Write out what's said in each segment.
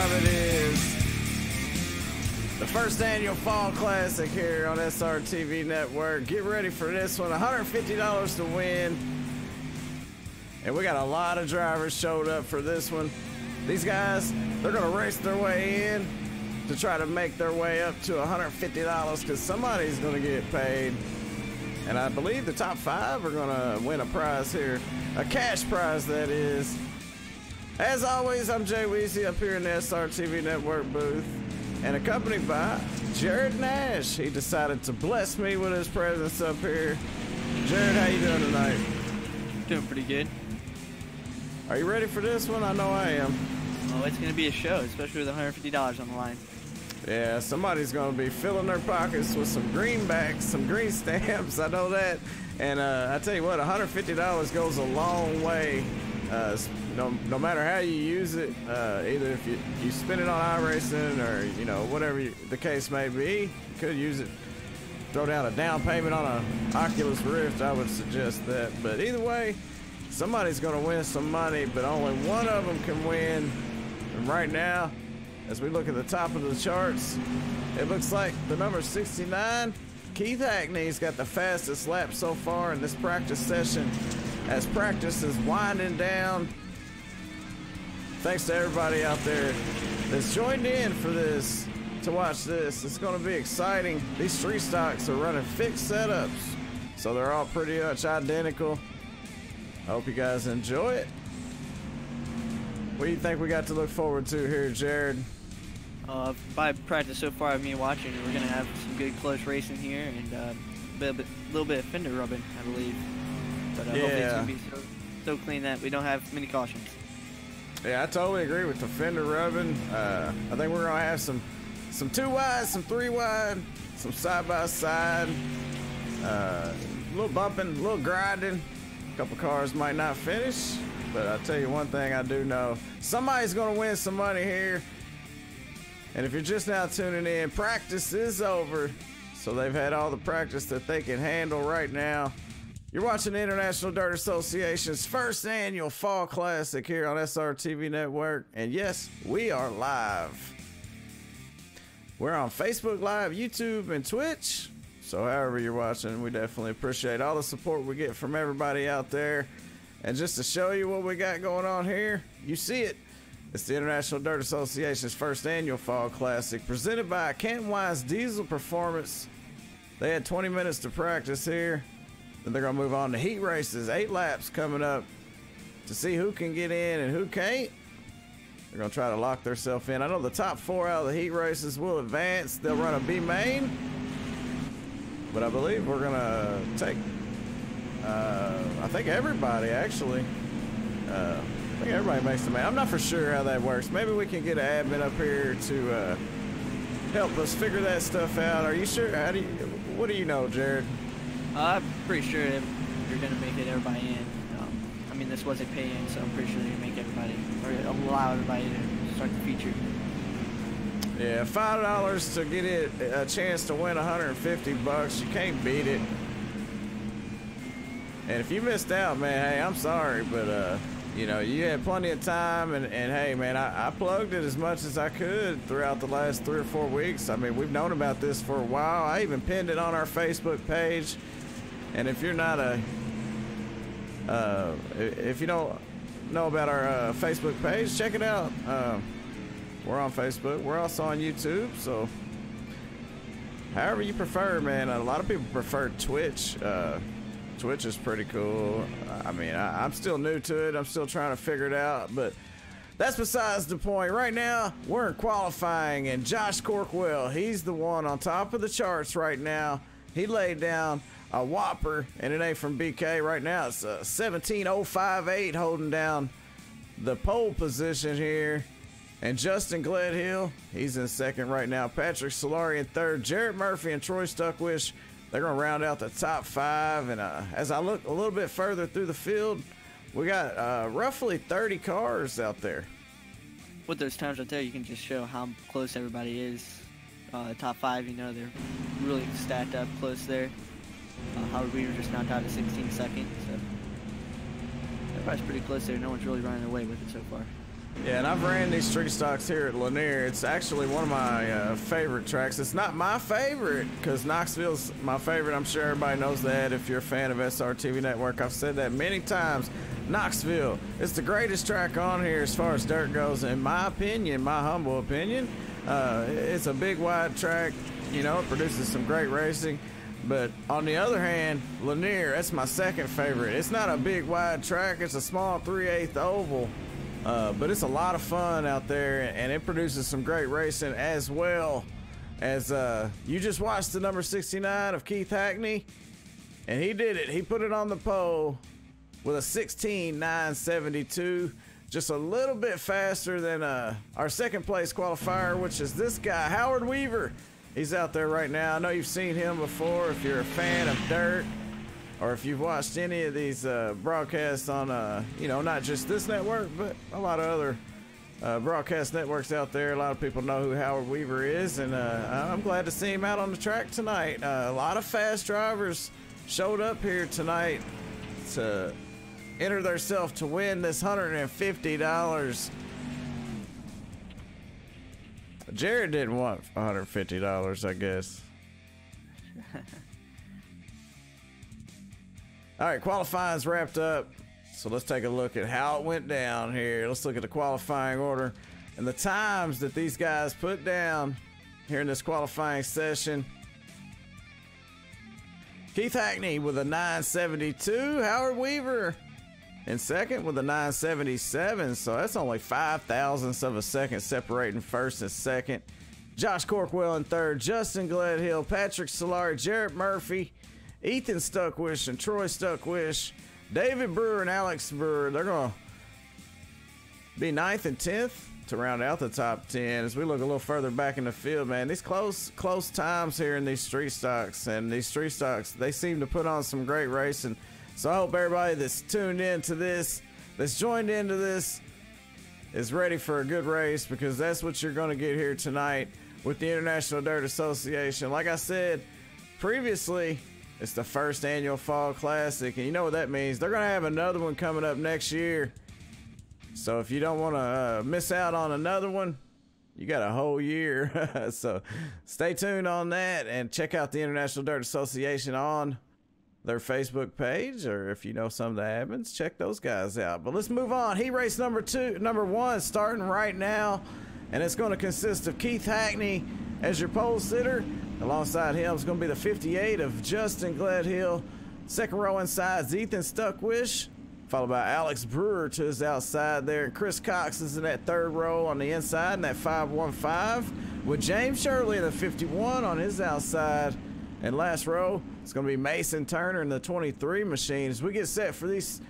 time it is. The first annual Fall Classic here on SRTV Network. Get ready for this one. $150 to win. And we got a lot of drivers showed up for this one. These guys, they're going to race their way in to try to make their way up to $150 because somebody's going to get paid. And I believe the top 5 are going to win a prize here. A cash prize, that is. As always, I'm Jay Weezy up here in the SRTV Network booth and accompanied by Jared Nash. He decided to bless me with his presence up here. Jared, how you doing tonight? Doing pretty good. Are you ready for this one? I know I am. Oh, it's going to be a show, especially with $150 on the line. Yeah, somebody's going to be filling their pockets with some greenbacks, some green stamps. I know that. And I tell you what, $150 goes a long way. No matter how you use it, either if you spend it on iRacing or, you know, whatever the case may be, you could use it. Throw down a down payment on an Oculus Rift, I would suggest that. But either way, somebody's going to win some money, but only one of them can win. And right now, as we look at the top of the charts, it looks like the number 69, Keith Hackney's got the fastest lap so far in this practice session as practice is winding down. Thanks to everybody out there that's joined in for this, to watch this. It's going to be exciting. These 3 stocks are running fixed setups, so they're all pretty much identical. I hope you guys enjoy it. What do you think we got to look forward to here, Jared? By practice so far of me watching, we're going to have some good close racing here and a little bit of fender rubbing, I believe. But hopefully it's going to be so clean that we don't have many cautions. Yeah, I totally agree with the fender rubbing. I think we're going to have some 2 wide, some 3 wide, some side by side, a little bumping, a little grinding. A couple cars might not finish, but I'll tell you one thing I do know. Somebody's going to win some money here. And if you're just now tuning in, practice is over. So they've had all the practice that they can handle right now. You're watching the International Dirt Association's first annual Fall Classic here on SRTV Network. And yes, we are live. We're on Facebook Live, YouTube, and Twitch. So however you're watching, we definitely appreciate all the support we get from everybody out there. And just to show you what we got going on here, you see it. It's the International Dirt Association's first annual Fall Classic presented by Canton Wise Diesel Performance. They had 20 minutes to practice here. Then they're going to move on to heat races. 8 laps coming up to see who can get in and who can't. They're going to try to lock themselves in. I know the top 4 out of the heat races will advance. They'll run a B main. But I believe we're going to take, I think everybody actually. I think everybody makes the main. I'm not for sure how that works. Maybe we can get an admin up here to help us figure that stuff out. Are you sure? What do you know, Jared? I'm pretty sure if you're going to make it everybody in. I mean, this was a pay-in, so I'm pretty sure you make everybody, or allow everybody to start the feature. Yeah, $5 to get it a chance to win $150. You can't beat it. And if you missed out, man, hey, I'm sorry, but you know, you had plenty of time, and hey, man, I plugged it as much as I could throughout the last 3 or 4 weeks. I mean, we've known about this for a while. I even pinned it on our Facebook page. And if you're not if you don't know about our Facebook page, check it out. We're on Facebook. We're also on YouTube. So however you prefer, man. A lot of people prefer Twitch. Twitch is pretty cool. I mean, I'm still new to it. I'm still trying to figure it out, but that's besides the point. Right now, we're in qualifying, and Josh Corkwell, he's the one on top of the charts right now. He laid down a whopper, and it ain't from BK. Right now, it's 17.058 holding down the pole position here. And Justin Gledhill, he's in second right now. Patrick Solari in third. Jarrett Murphy and Troy Stuckwish, they're going to round out the top 5. And as I look a little bit further through the field, we got roughly 30 cars out there. With those times right there, you can just show how close everybody is. Top 5, you know, they're really stacked up close there. Howard Weaver just knocked out at 16 seconds, so everybody's pretty close there. No one's really running away with it so far. Yeah, and I've ran these street stocks here at Lanier. It's actually one of my favorite tracks. It's not my favorite because Knoxville's my favorite. I'm sure everybody knows that if you're a fan of SRTV Network. I've said that many times. Knoxville, it's the greatest track on here as far as dirt goes, in my opinion, my humble opinion. It's a big, wide track. You know, it produces some great racing. But on the other hand, Lanier, that's my second favorite. It's not a big, wide track. It's a small 3/8 oval. But it's a lot of fun out there, and it produces some great racing as well. As you just watched the number 69 of Keith Hackney, and he did it. He put it on the pole with a 16.972, just a little bit faster than our second place qualifier, which is this guy, Howard Weaver. He's out there right now. I know you've seen him before if you're a fan of dirt, or if you've watched any of these broadcasts on, you know, not just this network, but a lot of other broadcast networks out there. A lot of people know who Howard Weaver is, and I'm glad to see him out on the track tonight. A lot of fast drivers showed up here tonight to enter themselves to win this $150. Jared didn't want $150, I guess. All right, qualifying's wrapped up. So let's take a look at how it went down here. Let's look at the qualifying order and the times that these guys put down here in this qualifying session. Keith Hackney with a 972. Howard Weaver in second with a 977. So that's only 5 thousandths of a second separating first and second. Josh Corkwell in third. Justin Gledhill, Patrick Solari, Jarrett Murphy, Ethan Stuckwish, and Troy Stuckwish. David Brewer and Alex Brewer, they're going to be 9th and 10th to round out the top 10 as we look a little further back in the field, man. These close times here in these street stocks, and these street stocks, they seem to put on some great racing. So I hope everybody that's tuned into this, that's joined into this, is ready for a good race, because that's what you're going to get here tonight with the International Dirt Association. Like I said previously, it's the first annual Fall Classic, and you know what that means. They're going to have another one coming up next year. So if you don't want to miss out on another one, you got a whole year. So stay tuned on that and check out the International Dirt Association on their Facebook page, or if you know some of the admins, check those guys out. But let's move on. Heat race number one starting right now, and it's going to consist of Keith Hackney as your pole sitter. Alongside him is going to be the 58 of Justin Gledhill. Second row inside is Ethan Stuckwish, followed by Alex Brewer to his outside there. And Chris Cox is in that third row on the inside in that 515, with James Shirley in the 51 on his outside. And last row, it's going to be Mason Turner in the 23 machine. As we get set for these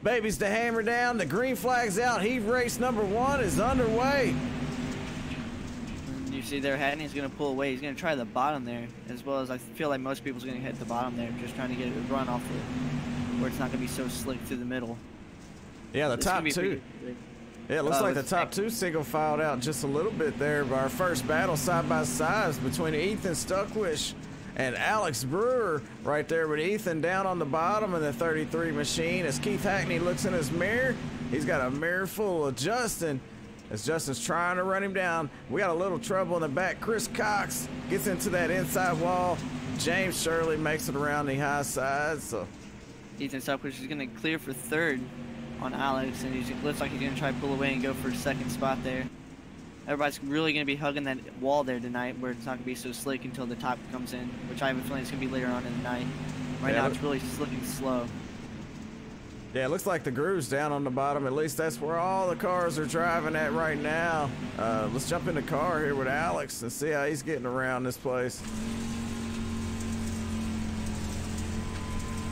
babies to hammer down, the green flag's out. Heat race number one is underway. You see there, Hackney's going to pull away. He's going to try the bottom there, as well as I feel like most people's going to hit the bottom there, just trying to get a run off it, where it's not going to be so slick through the middle. Yeah, the top two. Yeah, it looks like the top two single filed out just a little bit there. But our first battle side by side is between Ethan Stuckwish and Alex Brewer right there, with Ethan down on the bottom in the 33 machine. As Keith Hackney looks in his mirror, he's got a mirror full of Justin, as Justin's trying to run him down. We got a little trouble in the back. Chris Cox gets into that inside wall. James Shirley makes it around the high side. So Ethan Stuckwish is going to clear for third on Alex, and he looks like he's going to try to pull away and go for second spot there. Everybody's really going to be hugging that wall there tonight, where it's not going to be so slick until the top comes in, which I have a feeling it's going to be later on in the night. Right now it's really slick and slow. Yeah, it looks like the groove's down on the bottom. At least that's where all the cars are driving at right now. Let's jump in the car here with Alex and see how he's getting around this place.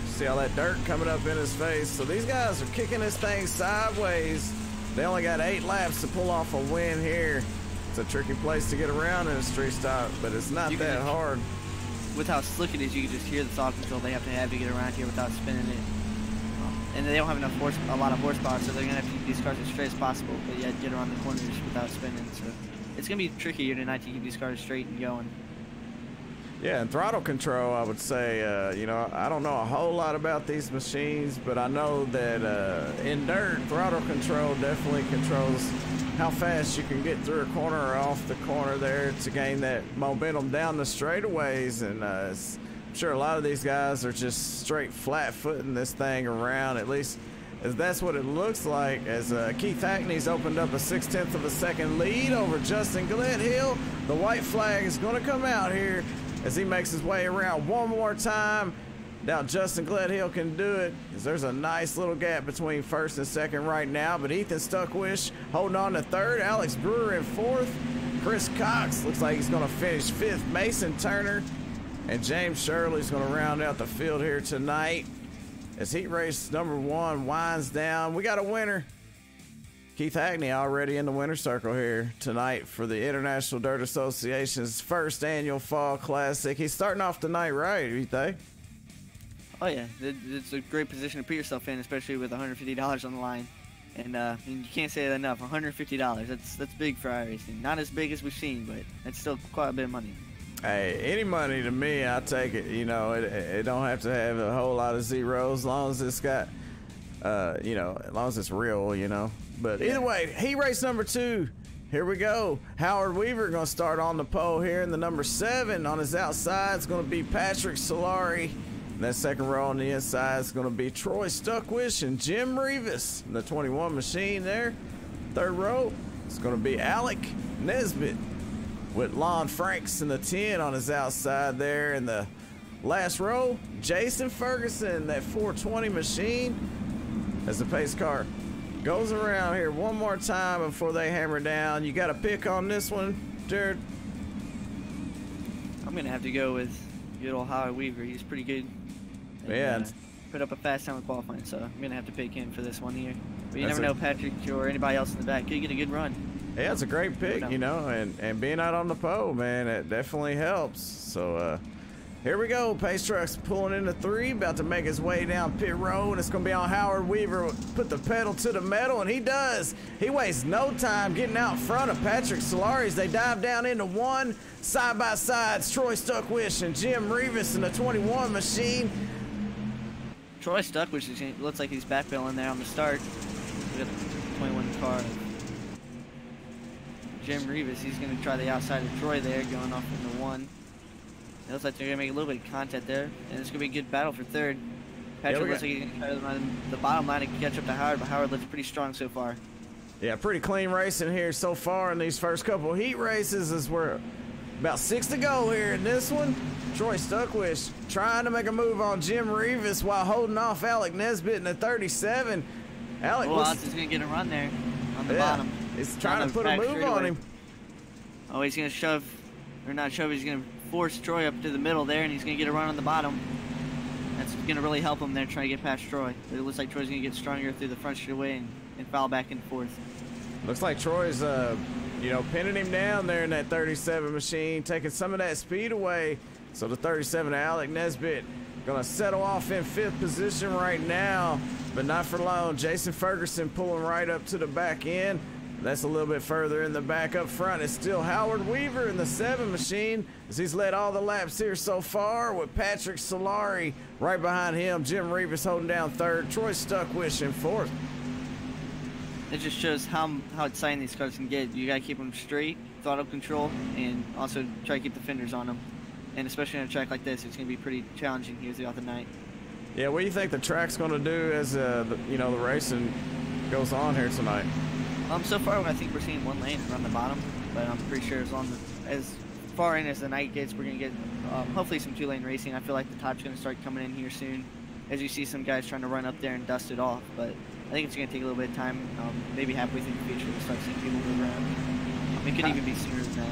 See all that dirt coming up in his face. So these guys are kicking this thing sideways. They only got 8 laps to pull off a win here. It's a tricky place to get around in a street stop, but it's not that hard. With how slick it is, you can just hear the saw control they have to get around here without spinning it. And they don't have enough a lot of horsepower, so they're going to have to keep these cars as straight as possible, but yet get around the corners without spinning. So it's going to be tricky here tonight to keep these cars straight and going. Yeah, and throttle control, I would say, you know, I don't know a whole lot about these machines, but I know that in dirt, throttle control definitely controls how fast you can get through a corner or off the corner there to gain that momentum down the straightaways. And I'm sure a lot of these guys are just straight flat-footing this thing around, at least as that's what it looks like, as Keith Hackney's opened up a 0.6 of a second lead over Justin Gledhill. The white flag is going to come out here as he makes his way around one more time. Now Justin Gledhill can do it, as there's a nice little gap between first and second right now, but Ethan Stuckwish holding on to third, Alex Brewer in fourth, Chris Cox looks like he's gonna finish fifth, Mason Turner and James Shirley's gonna round out the field here tonight as heat race number 1 winds down. We got a winner. Keith Hackney already in the winner's circle here tonight for the International Dirt Association's first annual Fall Classic. He's starting off the night right, you think? Oh yeah, it's a great position to put yourself in, especially with $150 on the line. And you can't say that enough, $150, that's big for iRacing. Not as big as we've seen, but that's still quite a bit of money. Hey, any money to me, I'll take it. You know, it don't have to have a whole lot of zeros, as long as it's got, you know, as long as it's real, you know. But either way, heat race number 2. Here we go. Howard Weaver going to start on the pole here in the number 7. On his outside is going to be Patrick Solari. And that second row on the inside is going to be Troy Stuckwish and Jim Rivas in the 21 machine there. Third row is going to be Alec Nesbitt with Lon Franks in the 10 on his outside there. In the last row, Jason Ferguson, that 420 machine, as the pace car goes around here one more time before they hammer down. You got a pick on this one, Jared? I'm going to have to go with good old Howard Weaver. He's pretty good. And, yeah. Put up a fast time with qualifying, so I'm going to have to pick him for this one here. But you never know, Patrick or anybody else in the back could get a good run. Yeah, it's a great pick, you know, and being out on the pole, man, it definitely helps. So, here we go. Pace truck's pulling into 3, about to make his way down pit road. And it's going to be on Howard Weaver. Put the pedal to the metal, and he does. He wastes no time getting out in front of Patrick Solari as they dive down into 1. Side by sides, Troy Stuckwish and Jim Rivas in the 21 machine. Troy Stuckwish looks like he's backpedaling there on the start. We got the 21 car. Jim Rivas, he's going to try the outside of Troy there, going off into 1. It looks like they're going to make a little bit of contact there, and it's going to be a good battle for third. Patrick looks like he's going to try to run the bottom line and catch up to Howard, but Howard looks pretty strong so far. Yeah, pretty clean racing here so far in these first couple of heat races, as we're about 6 to go here in this one. Troy Stuckwish trying to make a move on Jim Rivas while holding off Alec Nesbitt in the 37. Alec is going to get a run there on the bottom. He's trying to put a move on him. Oh, he's going to shove, or not shove, he's going to force Troy up to the middle there, and he's going to get a run on the bottom. That's going to really help him there trying to get past Troy. But it looks like Troy's going to get stronger through the front straightaway and foul back and forth. Looks like Troy's, you know, pinning him down there in that 37 machine, taking some of that speed away. So the 37, Alec Nesbitt, going to settle off in 5th position right now, but not for long. Jason Ferguson pulling right up to the back end. That's a little bit further in the back. Up front it's still Howard Weaver in the 7 machine, as he's led all the laps here so far, with Patrick Solari right behind him. Jim Rivas holding down 3rd. Troy Stuckwish in 4th. It just shows how exciting these cars can get. You got to keep them straight, throttle control, and also try to keep the fenders on them. And especially on a track like this, it's going to be pretty challenging here throughout the night. Yeah, what do you think the track's going to do as you know, the racing goes on here tonight? So far, I think we're seeing 1 lane around the bottom, but I'm pretty sure as far in as the night gets, we're going to get hopefully some 2-lane racing. I feel like the top's going to start coming in here soon, as you see some guys trying to run up there and dust it off. But I think it's going to take a little bit of time. Maybe halfway through the feature, we'll start seeing people move around. It could even be sooner than that.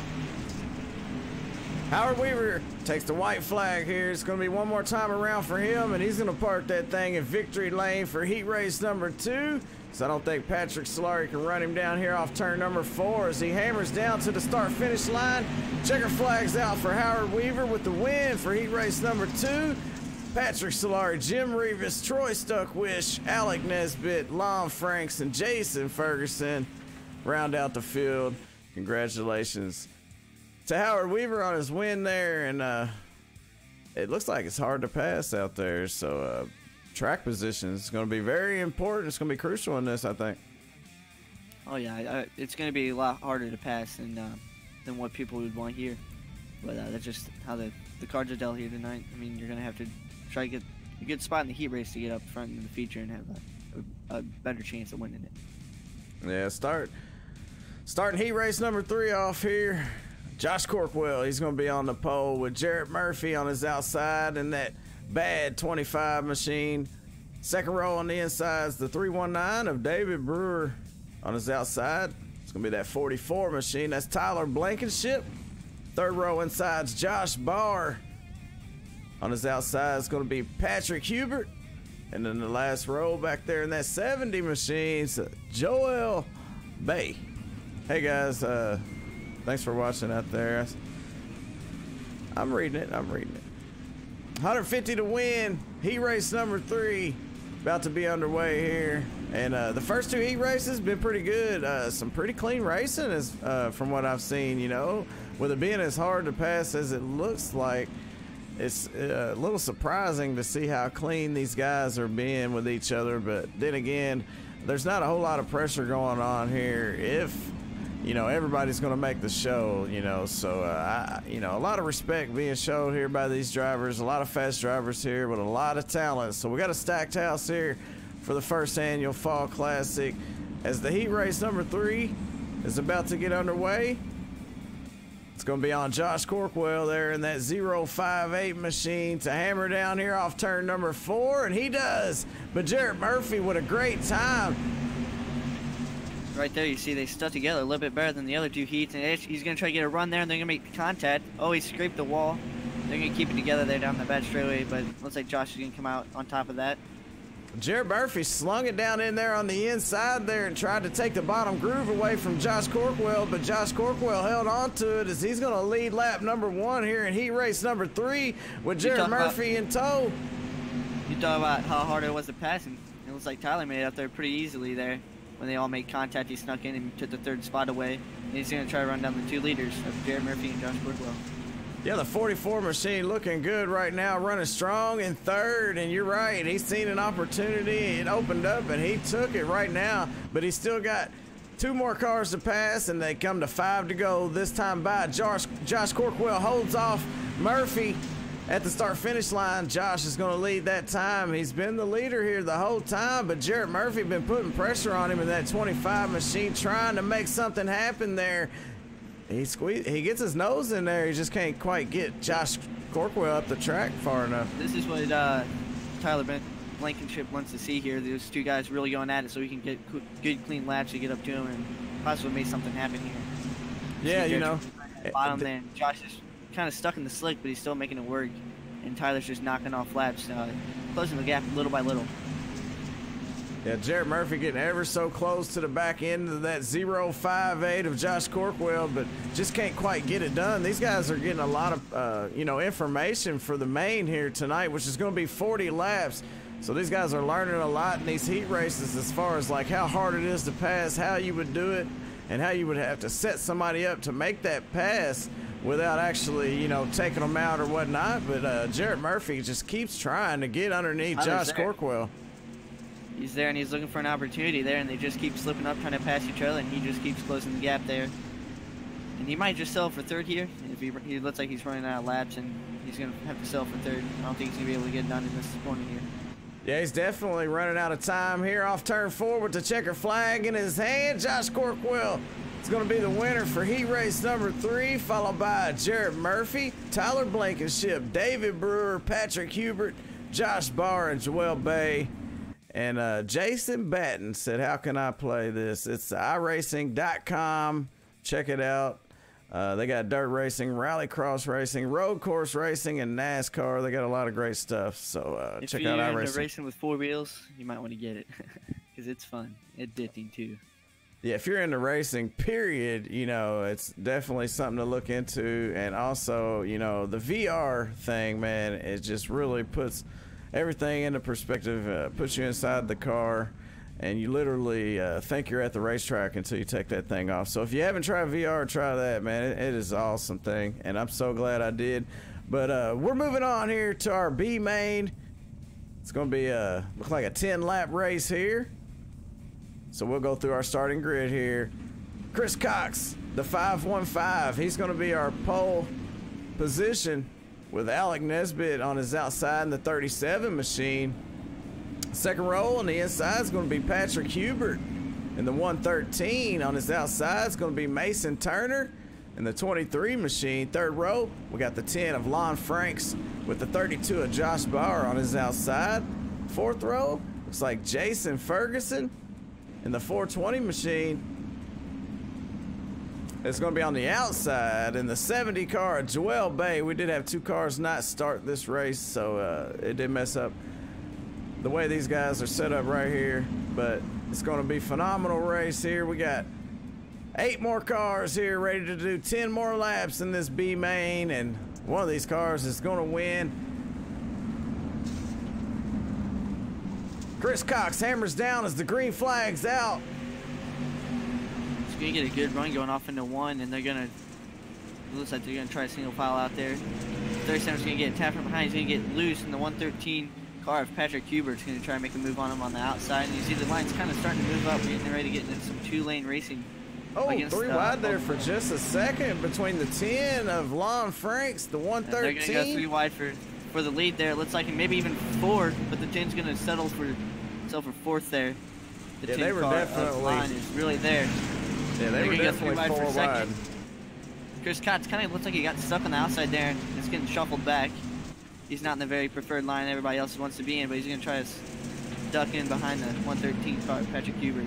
Howard Weaver takes the white flag here. It's going to be one more time around for him, and he's going to park that thing in victory lane for heat race number 2. So I don't think Patrick Solari can run him down here off turn number 4 as he hammers down to the start-finish line. Checker flags out for Howard Weaver with the win for heat race number 2. Patrick Solari, Jim Rivas, Troy Stuckwish, Alec Nesbitt, Lon Franks, and Jason Ferguson round out the field. Congratulations to Howard Weaver on his win there, and it looks like it's hard to pass out there. So track position is going to be very important. It's going to be crucial in this, I think. Oh yeah, it's going to be a lot harder to pass than what people would want here. But that's just how the cards are dealt here tonight. I mean, you're going to have to try to get a good spot in the heat race to get up front in the feature and have a better chance of winning it. Yeah, starting heat race number 3 off here. Josh Corkwell, he's going to be on the pole with Jarrett Murphy on his outside and that bad 25 machine. Second row on the inside is the 319 of David Brewer on his outside. It's going to be that 44 machine. That's Tyler Blankenship. Third row inside's Josh Barr. On his outside is going to be Patrick Hubert. And then the last row back there in that 70 machine's Joel Bay. Hey guys, thanks for watching out there. I'm reading it. 150 to win. Heat race number 3 about to be underway here. And the first 2 heat races been pretty good. Some pretty clean racing is from what I've seen, you know. With it being as hard to pass as it looks like, it's a little surprising to see how clean these guys are being with each other. But then again, there's not a whole lot of pressure going on here if, you know, everybody's going to make the show, you know. So, you know, a lot of respect being showed here by these drivers. A lot of fast drivers here with a lot of talent. So we got a stacked house here for the first annual Fall Classic as the heat race number 3 is about to get underway. It's going to be on Josh Corkwell there in that 058 machine to hammer down here off turn number 4, and he does. But Jarrett Murphy with a great time. Right there, you see they stuck together a little bit better than the other 2 heats, and he's going to try to get a run there, and they're going to make contact. Oh, he scraped the wall. They're going to keep it together there down the bad straightaway, but looks like Josh is going to come out on top of that. Jarrett Murphy slung it down in there on the inside there and tried to take the bottom groove away from Josh Corkwell, but Josh Corkwell held on to it as he's going to lead lap number 1 here in heat race number 3 with Jarrett Murphy in tow. You talk about how hard it was to pass, and it looks like Tyler made it up there pretty easily there. When they all made contact, he snuck in and took the 3rd spot away. And he's going to try to run down the 2 leaders of Jarrett Murphy and Josh Corkwell. Yeah, the 44 machine looking good right now, running strong in 3rd, and you're right, he's seen an opportunity, it opened up, and he took it right now, but he's still got 2 more cars to pass, and they come to 5 to go this time by. Josh Corkwell holds off Murphy at the start-finish line. Josh is going to lead that time. He's been the leader here the whole time, but Jarrett Murphy been putting pressure on him in that 25 machine, trying to make something happen there. He gets his nose in there. He just can't quite get Josh Corkwell up the track far enough. This is what Tyler Blankenship wants to see here. Those 2 guys really going at it so he can get good, clean laps to get up to him and possibly make something happen here. Yeah, you know. Bottom there. Josh is kind of stuck in the slick, but he's still making it work. And Tyler's just knocking off laps, closing the gap little by little. Yeah, Jarrett Murphy getting ever so close to the back end of that 058 of Josh Corkwell, but just can't quite get it done. These guys are getting a lot of, you know, information for the main here tonight, which is going to be 40 laps. So these guys are learning a lot in these heat races as far as like how hard it is to pass, how you would do it, and how you would have to set somebody up to make that pass without actually, you know, taking them out or whatnot. But Jarrett Murphy just keeps trying to get underneath Josh Corkwell. He's there and he's looking for an opportunity there, and they just keep slipping up, trying to pass each other, and he just keeps closing the gap there. And he might just sell for 3rd here. If he looks like he's running out of laps, and he's going to have to sell for 3rd. I don't think he's going to be able to get it done in this corner here. Yeah, he's definitely running out of time here off turn 4 with the checker flag in his hand. Josh Corkwell is going to be the winner for heat race number 3, followed by Jarrett Murphy, Tyler Blankenship, David Brewer, Patrick Hubert, Josh Barr, and Joel Bay. And Jason Batten said, how can I play this? It's iRacing.com. Check it out. They got dirt racing, rallycross racing, road course racing, and NASCAR. They got a lot of great stuff. So check out iRacing. If you're into racing with 4 wheels, you might want to get it because it's fun. It's addicting too. Yeah, if you're into racing, period, you know, it's definitely something to look into. And also, you know, the VR thing, man, it just really puts everything into perspective, puts you inside the car, and you literally think you're at the racetrack until you take that thing off. So if you haven't tried VR, try that, man. It is an awesome thing, and I'm so glad I did. But we're moving on here to our B main. It's going to be look like a 10-lap race here. So we'll go through our starting grid here. Chris Cox, the 515. He's going to be our pole position with Alec Nesbitt on his outside in the 37 machine. Second row on the inside is going to be Patrick Hubert. In the 113 on his outside is going to be Mason Turner. In the 23 machine, third row, we got the 10 of Lon Franks with the 32 of Josh Bauer on his outside. Fourth row, looks like Jason Ferguson. In the 420 machine, it's going to be on the outside. In the 70 car, Joel Bay. We did have two cars not start this race, so it did mess up the way these guys are set up right here. But it's going to be a phenomenal race here. We got 8 more cars here ready to do 10 more laps in this B main, and one of these cars is going to win. Chris Cox hammers down as the green flag's out. He's going to get a good run going off into 1, and they're going to, it looks like they're going to try a single file out there. 37's going to get tapped from behind. He's going to get loose in the 113 car of Patrick Hubert's going to try and make a move on him on the outside. And you see the line's kind of starting to move up, getting ready to get into some 2-lane racing. Oh, 3 wide there for just a second between the 10 of Lon Franks, the 113. They're going to go 3 wide for the lead there. It looks like maybe even 4, but the 10's going to settle for 4th there. The 10 they were definitely line is really there. Yeah, they were definitely 4 wide. Chris Cox kind of looks like he got stuck on the outside there, and it's getting shuffled back. He's not in the very preferred line everybody else wants to be in, but he's going to try to duck in behind the 113 car, Patrick Hubert.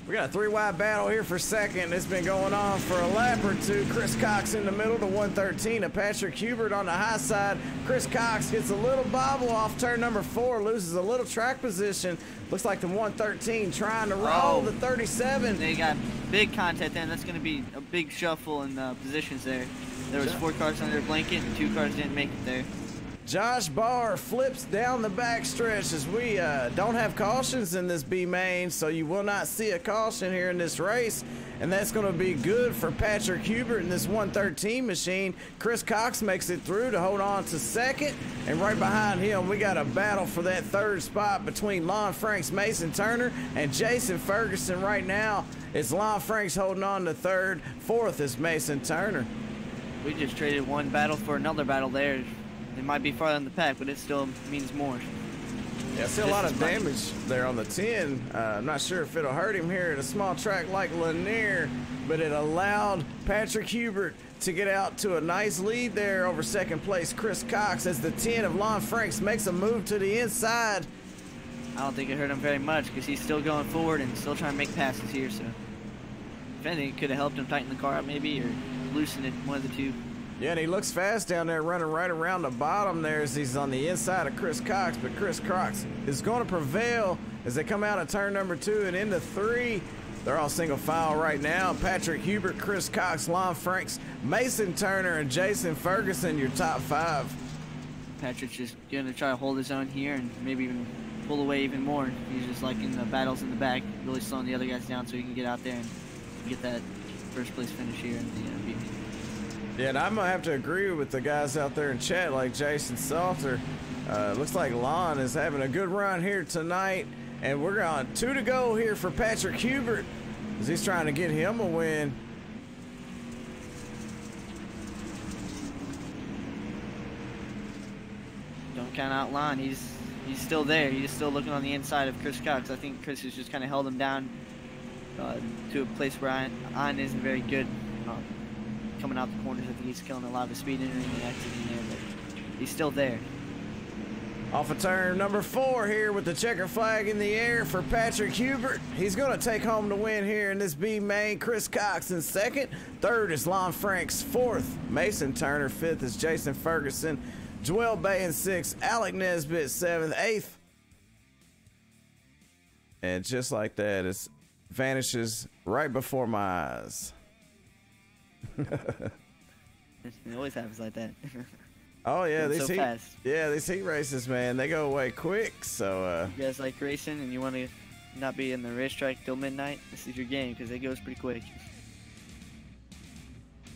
We got a 3 wide battle here for second. It's been going on for a lap or 2. Chris Cox in the middle to 113 of Patrick Hubert on the high side. Chris Cox gets a little bobble off turn number 4, loses a little track position. Looks like the 113 trying to roll the 37. They got big contact then. That's going to be a big shuffle in positions there. There was 4 cars under a blanket and 2 cars didn't make it there. Josh Bauer flips down the backstretch as we don't have cautions in this B main, so you will not see a caution here in this race, and that's going to be good for Patrick Hubert in this 113 machine. Chris Cox makes it through to hold on to second, and right behind him we got a battle for that 3rd spot between Lon Franks, Mason Turner, and Jason Ferguson. Right now it's Lon Franks holding on to 3rd, 4th is Mason Turner. We just traded one battle for another battle there. It might be farther in the pack, but it still means more. Yeah, I see a lot of damage there on the 10. I'm not sure if it'll hurt him here at a small track like Lanier, but it allowed Patrick Hubert to get out to a nice lead there over 2nd place Chris Cox as the 10 of Lon Franks makes a move to the inside. I don't think it hurt him very much because he's still going forward and still trying to make passes here. So if anything, it could have helped him tighten the car up maybe or loosen it, one of the two. Yeah, and he looks fast down there, running right around the bottom there as he's on the inside of Chris Cox, but Chris Cox is going to prevail as they come out of turn number 2 and into 3. They're all single file right now. Patrick Hubert, Chris Cox, Lon Franks, Mason Turner, and Jason Ferguson, your top 5. Patrick's just going to try to hold his own here and maybe even pull away even more. He's just like in the battles in the back, really slowing the other guys down so he can get out there and get that 1st place finish here in the B. Yeah, and I'm going to have to agree with the guys out there in chat like Jason Salter. Looks like Lon is having a good run here tonight. And we're on 2 to go here for Patrick Hubert as he's trying to get him a win. Don't count out Lon. He's still there. He's still looking on the inside of Chris Cox. I think Chris has just kind of held him down to a place where Ian isn't very good. Coming out the corners, I think he's killing a lot of the speed entering and exiting there, but he's still there. Off of turn number 4 here with the checker flag in the air for Patrick Hubert. He's going to take home the win here in this B main. Chris Cox in 2nd. 3rd is Lon Franks. 4th, Mason Turner. 5th is Jason Ferguson. Joel Bay in 6th. Alec Nesbitt 7th. 8th. And just like that, it vanishes right before my eyes. It always happens like that. Oh yeah, these so fast. These heat races, man, they go away quick. So you guys like racing and you want to not be in the racetrack till midnight? This is your game because it goes pretty quick.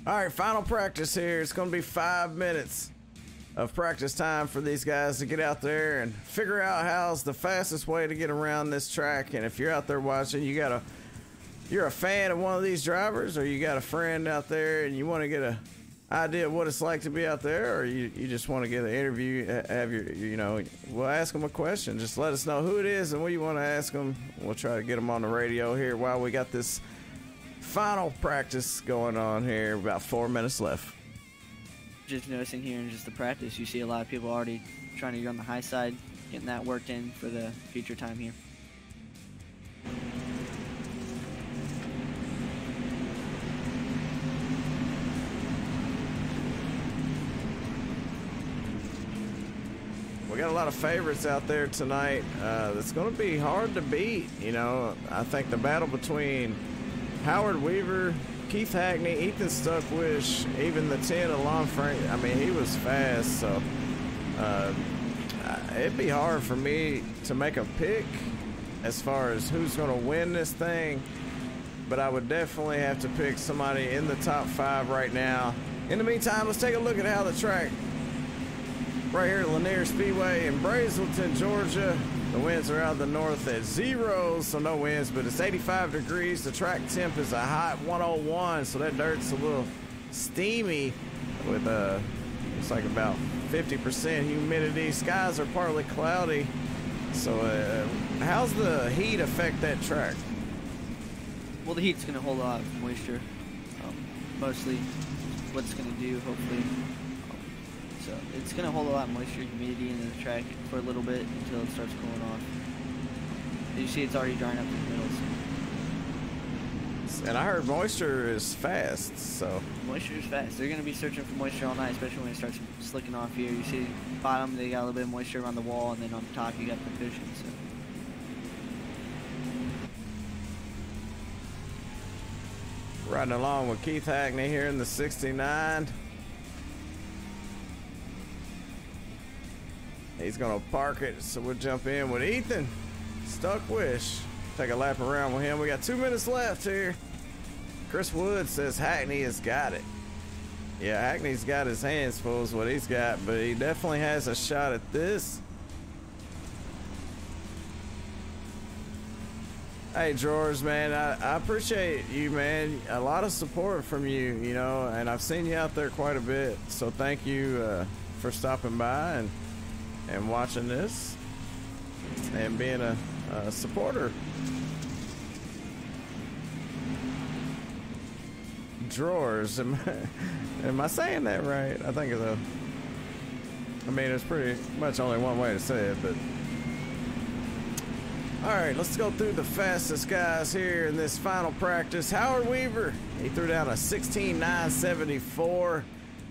All right, final practice here. It's going to be 5 minutes of practice time for these guys to get out there and figure out how's the fastest way to get around this track. And if you're out there watching, you're a fan of one of these drivers, or you got a friend out there and you want to get an idea of what it's like to be out there, or you just want to get an interview, we'll ask them a question. Just let us know who it is and what you want to ask them. We'll try to get them on the radio here while we got this final practice going on here. About 4 minutes left. Just noticing here in just the practice, you see a lot of people already trying to get on the high side, getting that worked in for the future time here. We got a lot of favorites out there tonight. It's going to be hard to beat. You know, I think the battle between Howard Weaver, Keith Hackney, Ethan Stuckwish, even the 10 Alon Frank, I mean, he was fast, so it'd be hard for me to make a pick as far as who's going to win this thing, but I would definitely have to pick somebody in the top 5 right now. In the meantime, let's take a look at how the track right here at Lanier Speedway in Brazelton, Georgia. The winds are out of the north at 0, so no winds, but it's 85 degrees. The track temp is a hot 101, so that dirt's a little steamy with it's like about 50% humidity. Skies are partly cloudy. So how's the heat affect that track? Well, the heat's going to hold a lot of moisture. Mostly what it's going to do, hopefully. So it's going to hold a lot of moisture and humidity in the track for a little bit until it starts cooling off. As you see, it's already drying up in the middle. And I heard moisture is fast, so. Moisture is fast. They're going to be searching for moisture all night, especially when it starts slicking off here. You see bottom, they got a little bit of moisture around the wall, and then on top you got the cushion. So. Riding along with Keith Hackney here in the 69. He's gonna park it, so we'll jump in with Ethan Stuckwish. Take a lap around with him. We got 2 minutes left here. Chris Wood says Hackney has got it. Yeah, Hackney's got his hands full is what he's got, but he definitely has a shot at this. Hey, George, man, I appreciate you, man. A lot of support from you, you know, and I've seen you out there quite a bit, so thank you for stopping by and watching this and being a supporter. Drawers, am I saying that right? I think so. I mean, there's pretty much only one way to say it, but all right, let's go through the fastest guys here in this final practice. Howard Weaver, he threw down a 16.974.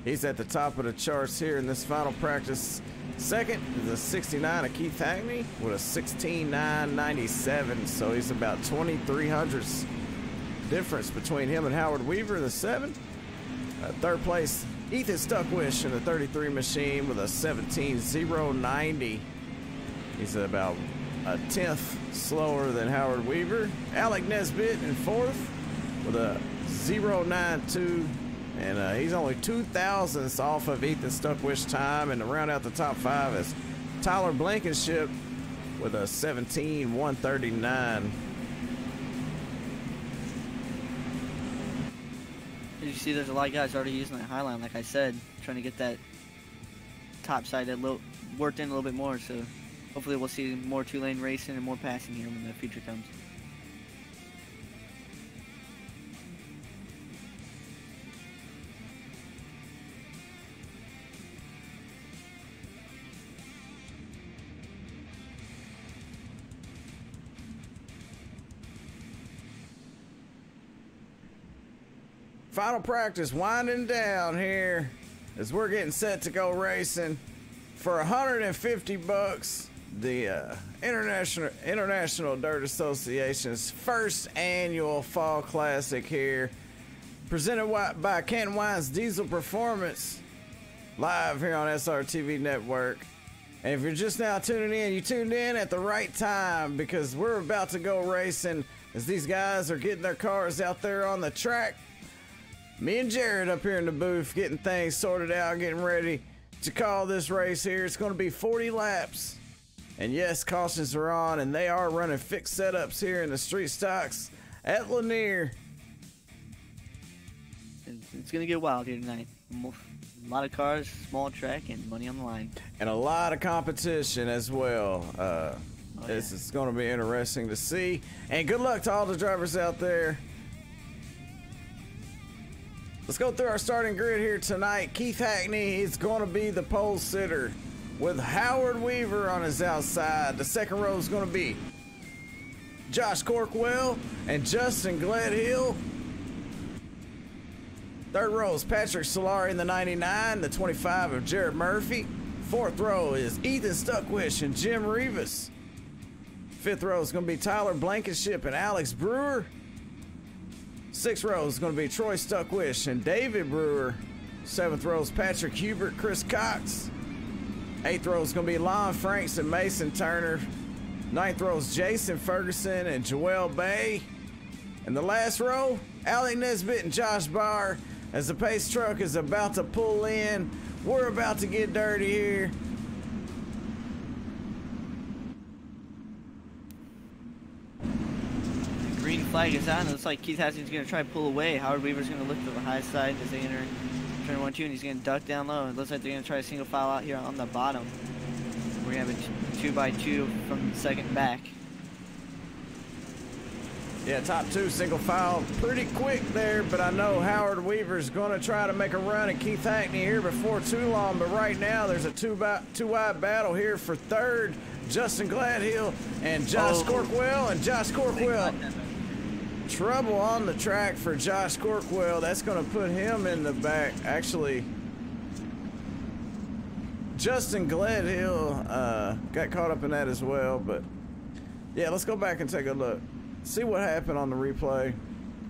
He's at the top of the charts here in this final practice. Second is a 69 of Keith Hackney with a 16.997, so he's about 23 hundredths difference between him and Howard Weaver in the 7. Third place, Ethan Stuckwish in the 33 machine with a 17.090. He's about a 10th slower than Howard Weaver. Alec Nesbitt in 4th with a 0.92. And he's only 2 thousandths off of Ethan Stuckwish time. And to round out the top 5 is Tyler Blankenship with a 17.139. As you see, there's a lot of guys already using that high line, like I said, trying to get that top side worked in a little bit more. So hopefully we'll see more 2-lane racing and more passing here when the future comes. Final practice winding down here as we're getting set to go racing for $150. The International Dirt Association's first annual Fall Classic here, presented by Ken Wine's Diesel Performance, live here on SRTV Network. And if you're just now tuning in, you tuned in at the right time, because we're about to go racing as these guys are getting their cars out there on the track. Me and Jared up here in the booth getting things sorted out, getting ready to call this race here. It's going to be 40 laps. And yes, cautions are on, and they are running fixed setups here in the street stocks at Lanier. It's going to get wild here tonight. A lot of cars, small track, and money on the line. And a lot of competition as well. This is going to be interesting to see. And good luck to all the drivers out there. Let's go through our starting grid here tonight. Keith Hackney is going to be the pole sitter with Howard Weaver on his outside. The second row is going to be Josh Corkwell and Justin Gledhill. Third row is Patrick Solari in the 99, the 25 of Jared Murphy. Fourth row is Ethan Stuckwish and Jim Rivas. Fifth row is going to be Tyler Blankenship and Alex Brewer. Sixth row is going to be Troy Stuckwish and David Brewer. Seventh row is Patrick Hubert, Chris Cox. Eighth row is going to be Lon Franks and Mason Turner. Ninth row is Jason Ferguson and Joel Bay. And the last row, Alec Nesbitt and Josh Barr. As the pace truck is about to pull in, we're about to get dirty here. Green flag is on. It looks like Keith Haskins going to try to pull away. Howard Weaver's going to lift to the high side as they enter turn 1-2, and he's going to duck down low. It looks like they're going to try a single file out here on the bottom. We're going to have a 2x2 from second back. Yeah, top two single file pretty quick there, but I know Howard Weaver's going to try to make a run at Keith Hackney here before too long. But right now there's a two-wide battle here for third. Justin Gladhill and Josh Corkwell, and Josh Corkwell. Trouble on the track for Josh Corkwell. That's going to put him in the back. Actually, Justin Gledhill got caught up in that as well. But yeah, let's go back and take a look. See what happened on the replay.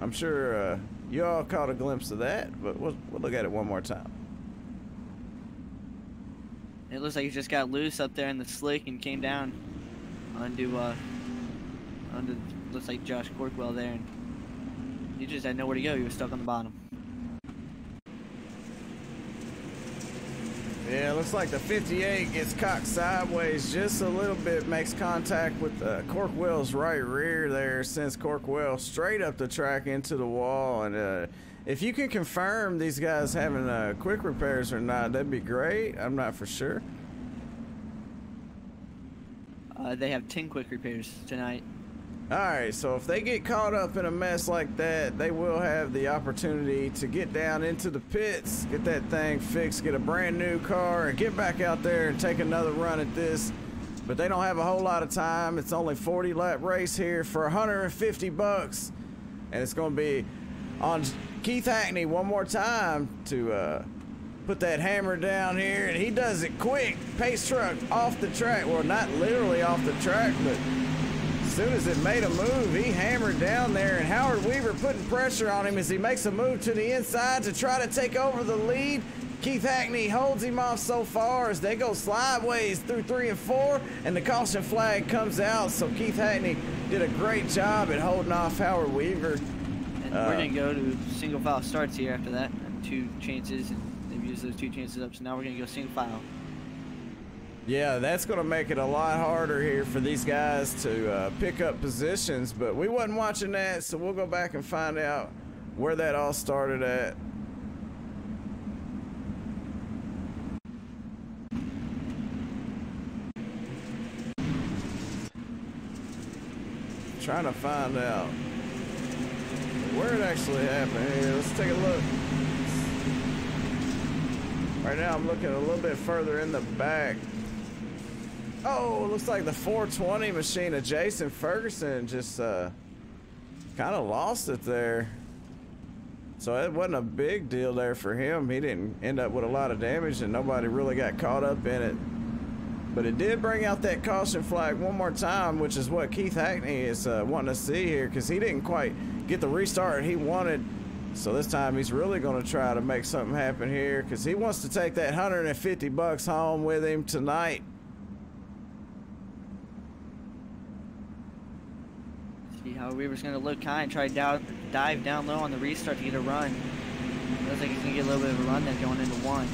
I'm sure you all caught a glimpse of that, but we'll look at it one more time. It looks like he just got loose up there in the slick and came down onto looks like Josh Corkwell there, and he just had nowhere to go. He was stuck on the bottom. Yeah, looks like the 58 gets cocked sideways just a little bit, makes contact with Corkwell's right rear there, sends Corkwell straight up the track into the wall. And if you can confirm these guys having quick repairs or not, that'd be great. I'm not for sure. They have 10 quick repairs tonight. Alright, so if they get caught up in a mess like that, they will have the opportunity to get down into the pits, get that thing fixed, get a brand new car, and get back out there and take another run at this. But they don't have a whole lot of time. It's only 40 lap race here for $150, and it's going to be on Keith Hackney one more time to put that hammer down here, and he does it quick. Pace truck off the track. Well, not literally off the track, but as soon as it made a move, he hammered down there, and Howard Weaver putting pressure on him as he makes a move to the inside to try to take over the lead. Keith Hackney holds him off so far as they go sideways through 3 and 4, and the caution flag comes out. So Keith Hackney did a great job at holding off Howard Weaver. And we're going to go to single file starts here after that. 2 chances, and they've used those 2 chances up, so now we're going to go single file. Yeah, that's going to make it a lot harder here for these guys to pick up positions, but we wasn't watching that, so we'll go back and find out where that all started at. Trying to find out where it actually happened here. Let's take a look. Right now I'm looking a little bit further in the back. Oh, looks like the 420 machine of Jason Ferguson just kind of lost it there. So it wasn't a big deal there for him. He didn't end up with a lot of damage, and nobody really got caught up in it. But it did bring out that caution flag one more time, which is what Keith Hackney is wanting to see here, because he didn't quite get the restart he wanted. So this time he's really going to try to make something happen here, because he wants to take that $150 home with him tonight. See how Weaver's going to look high and try to dive down low on the restart to get a run. Looks like he's going to get a little bit of a run there going into 1.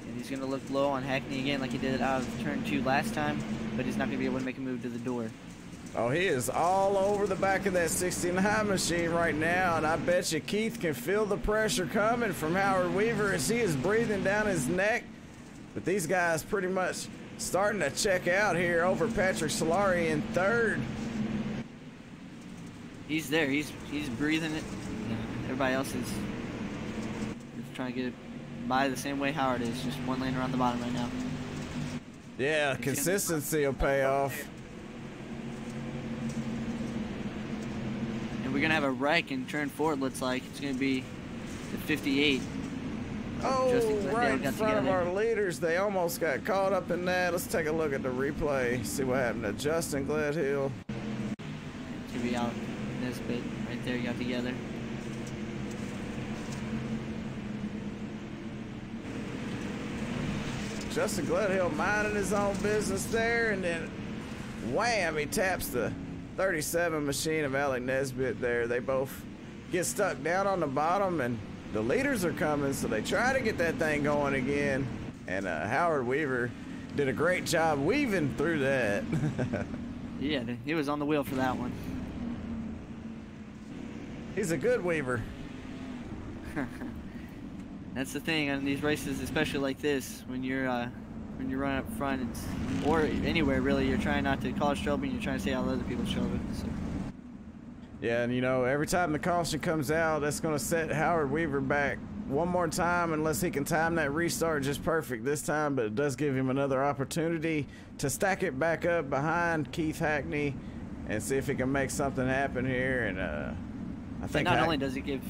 And he's going to look low on Hackney again like he did out of turn 2 last time, but he's not going to be able to make a move to the door. Oh, he is all over the back of that 69 machine right now, and I bet you Keith can feel the pressure coming from Howard Weaver as he is breathing down his neck. But these guys pretty much starting to check out here over Patrick Solari in 3rd. He's there. He's breathing it. Everybody else is trying to get it by the same way Howard is, just 1 lane around the bottom right now. Yeah, consistency will pay off. We're gonna have a wreck in turn 4. It looks like it's gonna be the 58. Oh, right in front of our leaders. They almost got caught up in that. Let's take a look at the replay. See what happened to Justin Gledhill. To be out this bit right there. Got together. Justin Gledhill minding his own business there, and then wham! He taps the 37 machine of Alec Nesbitt there. They both get stuck down on the bottom, and the leaders are coming, so they try to get that thing going again. And Howard Weaver did a great job weaving through that. Yeah, he was on the wheel for that one. He's a good weaver. That's the thing on these races, especially like this, when you're running up front, or anywhere really, you're trying not to cause trouble, and you're trying to stay out of other people's trouble. So. Yeah, and you know, every time the caution comes out, that's going to set Howard Weaver back one more time, unless he can time that restart just perfect this time. But it does give him another opportunity to stack it back up behind Keith Hackney and see if he can make something happen here. And I think not only does it give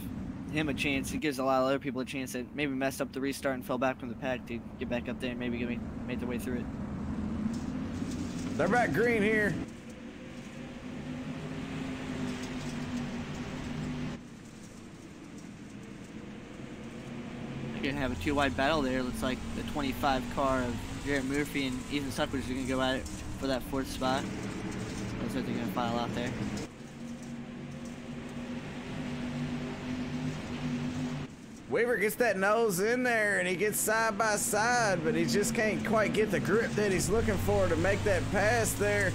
him a chance, it gives a lot of other people a chance that maybe messed up the restart and fell back from the pack to get back up there and maybe make their way through it. They're back green here. You're gonna have a 2-wide battle there. Looks like the 25 car of Jarrett Murphy and Ethan Suckwood are gonna go at it for that 4th spot. Looks like they're gonna file out there. Weaver gets that nose in there, and he gets side by side, but he just can't quite get the grip that he's looking for to make that pass there.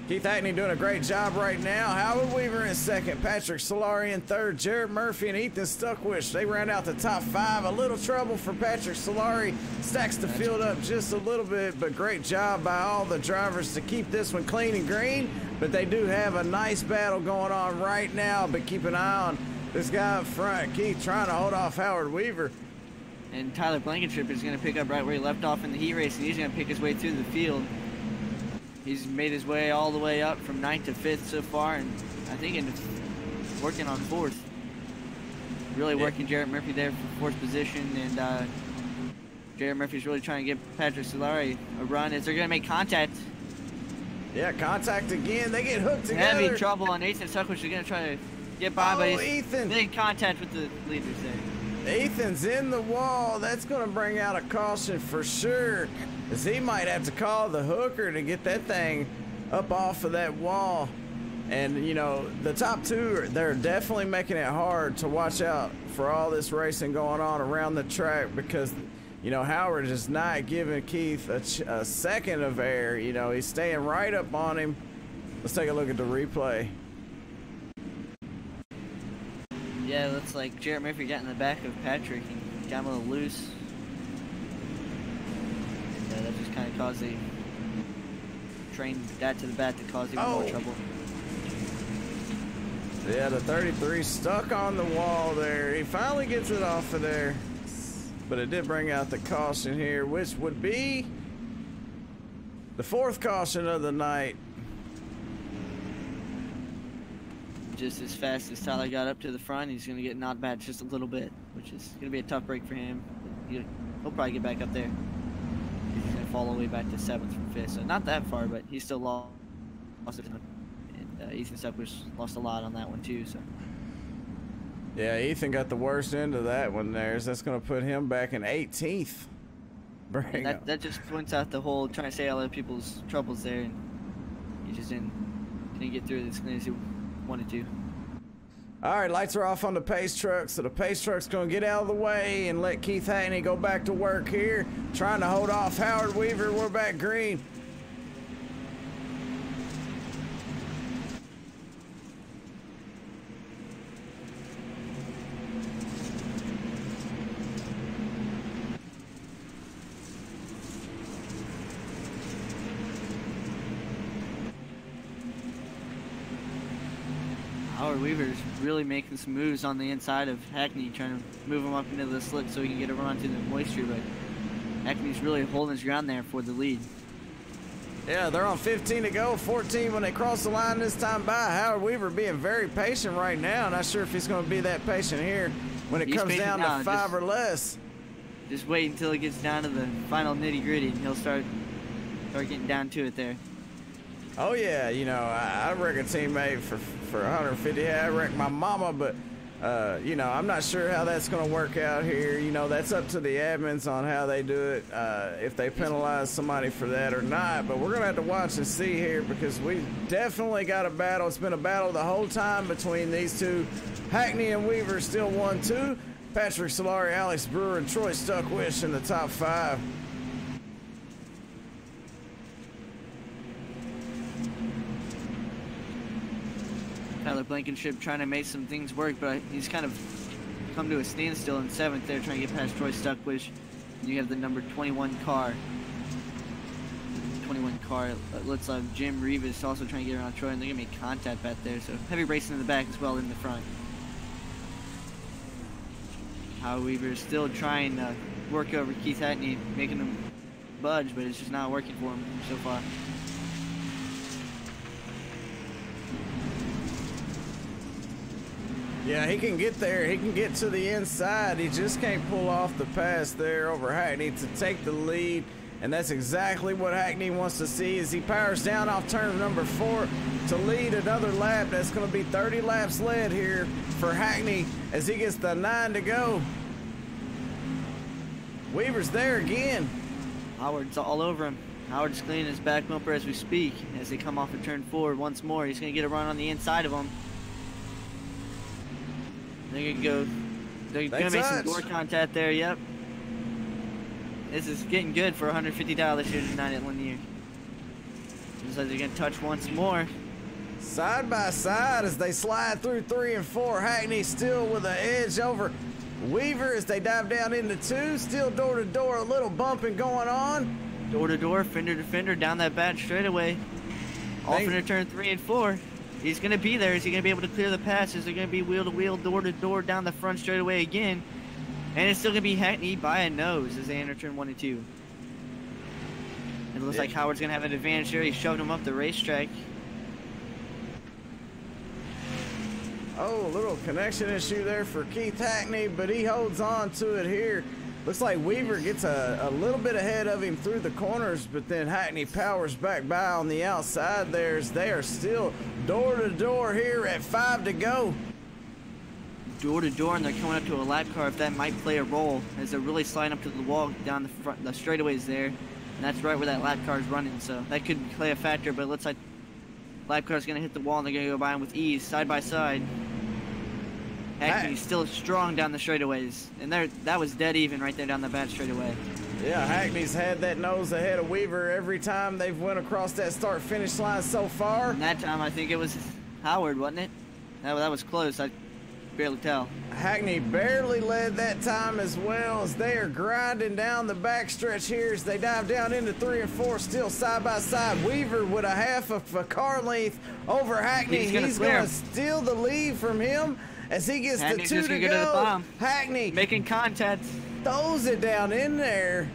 Keith Hackney doing a great job right now. Howard Weaver in 2nd, Patrick Solari in 3rd, Jarrett Murphy and Ethan Stuckwich. They round out the top 5. A little trouble for Patrick Solari. Stacks the field up just a little bit, but great job by all the drivers to keep this one clean and green. But they do have a nice battle going on right now, but keep an eye on this guy up front, Keith, trying to hold off Howard Weaver. And Tyler Blankenship is going to pick up right where he left off in the heat race, and he's going to pick his way through the field. He's made his way all the way up from 9th to 5th so far, and I think working on 4th. Really working Jarrett Murphy there for 4th position, and Jarrett Murphy's really trying to give Patrick Solari a run as they're going to make contact. Yeah, contact again. They get hooked together. Heavy trouble on Ethan Suckwood. He's going to try to get by, but he's in contact with the leaders there. Ethan's in the wall. That's going to bring out a caution for sure, as he might have to call the hooker to get that thing up off of that wall. And, you know, the top 2, they're definitely making it hard to watch out for all this racing going on around the track, because, you know, Howard is not giving Keith a second of air. You know, he's staying right up on him. Let's take a look at the replay. Yeah, it looks like Jarrett Murphy got in the back of Patrick and got him a little loose. And that just kind of caused the train that to the back to cause even more trouble. Yeah, the 33 stuck on the wall there. He finally gets it off of there. But it did bring out the caution here, which would be the 4th caution of the night. Just as fast as Tyler got up to the front, he's going to get knocked back just a little bit, which is going to be a tough break for him. He'll probably get back up there. He's going to fall all the way back to 7th from 5th, so not that far, but he still lost a ton. And Ethan Suckwood lost a lot on that one too. So. Yeah, Ethan got the worst end of that one there. So that's going to put him back in 18th. That just points out the whole trying to stay out of other people's troubles there. And closes in. Can get through this as clean as he wanted to. All right, lights are off on the pace truck, so the pace truck's going to get out of the way and let Keith Hackney go back to work here, trying to hold off Howard Weaver. We're back green. Howard Weaver's really making some moves on the inside of Hackney, trying to move him up into the slip so he can get a run to the moisture, but Hackney's really holding his ground there for the lead. Yeah, they're on 15 to go, 14 when they cross the line this time by. Howard Weaver being very patient right now. Not sure if he's going to be that patient here when it comes down to 5 or less. Just wait until it gets down to the final nitty-gritty, and he'll start getting down to it there. Oh yeah, you know, I wreck a teammate for 150. Yeah, I wrecked my mama, but you know, I'm not sure how that's going to work out here. You know, that's up to the admins on how they do it, if they penalize somebody for that or not. But we're going to have to watch and see here, because we definitely got a battle. It's been a battle the whole time between these two. Hackney and Weaver still 1-2. Patrick Solari, Alex Brewer, and Troy Stuckwish in the top 5. Tyler Blankenship trying to make some things work, but he's kind of come to a standstill in 7th there, trying to get past Troy Stuckwish. And you have the number 21 car. 21 car. It looks like Jim Rivas also trying to get around Troy, and they're going to make contact back there. So heavy racing in the back as well in the front. Howard Weaver is still trying to work over Keith Hackney, making him budge, but it's just not working for him so far. Yeah, he can get there. He can get to the inside. He just can't pull off the pass there over Hackney to take the lead. And that's exactly what Hackney wants to see as he powers down off turn number 4 to lead another lap. That's going to be 30 laps led here for Hackney as he gets the 9 to go. Weaver's there again. Howard's all over him. Howard's cleaning his back bumper as we speak as they come off of turn 4 once more. He's going to get a run on the inside of him. They're going to make some door contact there, yep. This is getting good for $150 here tonight at Lanier. Looks like they're going to touch once more. Side by side as they slide through 3 and 4. Hackney still with an edge over Weaver as they dive down into 2. Still door to door, a little bumping going on. Door to door, fender to fender, down that back straightaway. Off into turn 3 and 4. He's going to be there. Is he going to be able to clear the passes? They're going to be wheel to wheel, door to door, down the front straightaway again. And it's still going to be Hackney by a nose as they enter turn 1 and 2. It looks like Howard's going to have an advantage there. He shoved him up the racetrack. Oh, a little connection issue there for Keith Hackney, but he holds on to it here. Looks like Weaver gets a little bit ahead of him through the corners, but then Hackney powers back by on the outside there as they are still door to door here at 5 to go. Door to door, and they're coming up to a lap car if that might play a role as they're really sliding up to the wall down the front, the straightaways there. And that's right where that lap car is running, so that could play a factor, but it looks like lap car's going to hit the wall and they're going to go by him with ease, side by side. Hackney's still strong down the straightaways, and that was dead even right there down the back straightaway. Yeah, Hackney's had that nose ahead of Weaver every time they've went across that start-finish line so far. And that time I think it was Howard, wasn't it? That was close. I barely tell. Hackney barely led that time as well as they are grinding down the backstretch here as they dive down into 3 and 4, still side by side. Weaver with a half of a car length over Hackney. He's going to steal the lead from him as he gets the 2 to go. Hackney making contact. Throws it down in there.